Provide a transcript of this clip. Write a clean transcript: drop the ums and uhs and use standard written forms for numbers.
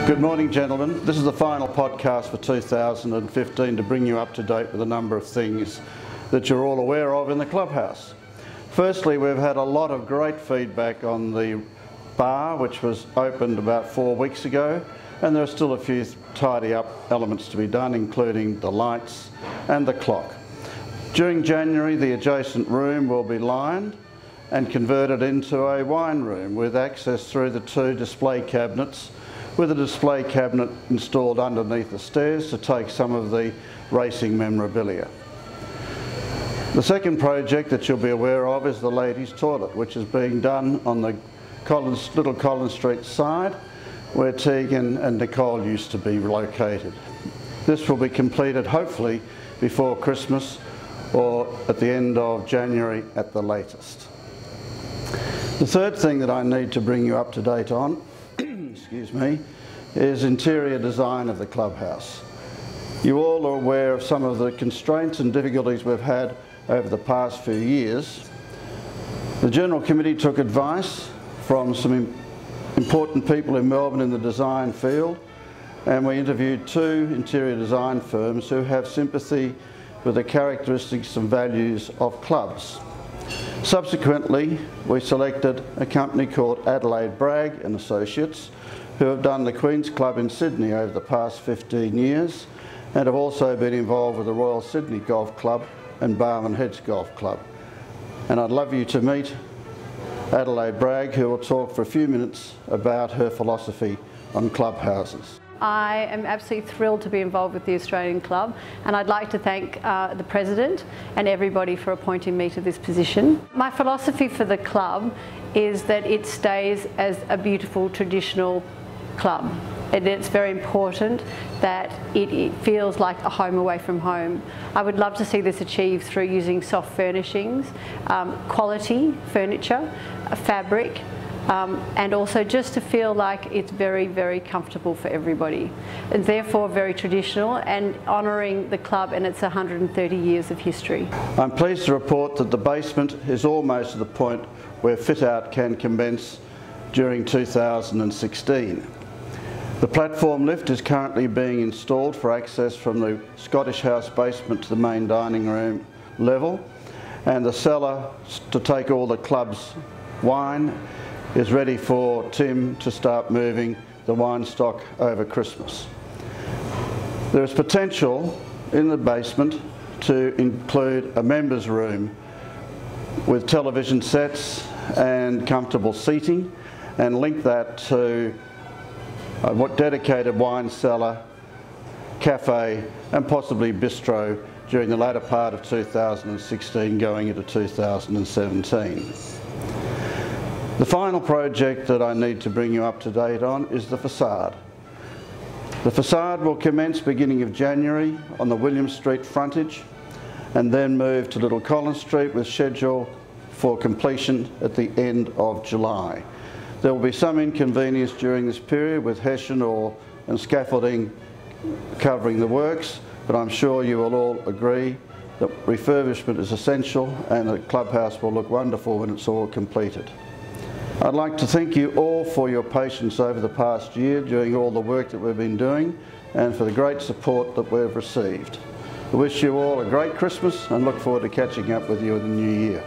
Good morning, gentlemen. This is the final podcast for 2015 to bring you up to date with a number of things that you're all aware of in the clubhouse. Firstly, we've had a lot of great feedback on the bar, which was opened about 4 weeks ago, and there are still a few tidy up elements to be done, including the lights and the clock. During January, the adjacent room will be lined and converted into a wine room with access through the 2 display cabinets, with a display cabinet installed underneath the stairs to take some of the racing memorabilia. The second project that you'll be aware of is the ladies' toilet, which is being done on the Little Collins Street side, where Tegan and Nicole used to be located. This will be completed hopefully before Christmas or at the end of January at the latest. The third thing that I need to bring you up to date on excuse me, is interior design of the clubhouse. You all are aware of some of the constraints and difficulties we've had over the past few years. The General Committee took advice from some important people in Melbourne in the design field, and we interviewed 2 interior design firms who have sympathy with the characteristics and values of clubs. Subsequently, we selected a company called Adelaide Bragg Associates, who have done the Queen's Club in Sydney over the past 15 years and have also been involved with the Royal Sydney Golf Club and Barwon Heads Golf Club. And I'd love you to meet Adelaide Bragg, who will talk for a few minutes about her philosophy on clubhouses. I am absolutely thrilled to be involved with the Australian Club, and I'd like to thank the President and everybody for appointing me to this position. My philosophy for the club is that it stays as a beautiful traditional club. And it's very important that it feels like a home away from home. I would love to see this achieved through using soft furnishings, quality furniture, fabric, and also just to feel like it's very, very comfortable for everybody. And therefore very traditional and honouring the club and its 130 years of history. I'm pleased to report that the basement is almost to the point where fit-out can commence during 2016. The platform lift is currently being installed for access from the Scottish House basement to the main dining room level, and the cellar to take all the club's wine is ready for Tim to start moving the wine stock over Christmas. There is potential in the basement to include a members' room with television sets and comfortable seating, and link that to a dedicated wine cellar, cafe and possibly bistro during the latter part of 2016 going into 2017. The final project that I need to bring you up to date on is the facade. The facade will commence beginning of January on the William Street frontage and then move to Little Collins Street with schedule for completion at the end of July. There will be some inconvenience during this period with hessian and scaffolding covering the works, but I'm sure you will all agree that refurbishment is essential and the clubhouse will look wonderful when it's all completed. I'd like to thank you all for your patience over the past year during all the work that we've been doing and for the great support that we've received. I wish you all a great Christmas and look forward to catching up with you in the new year.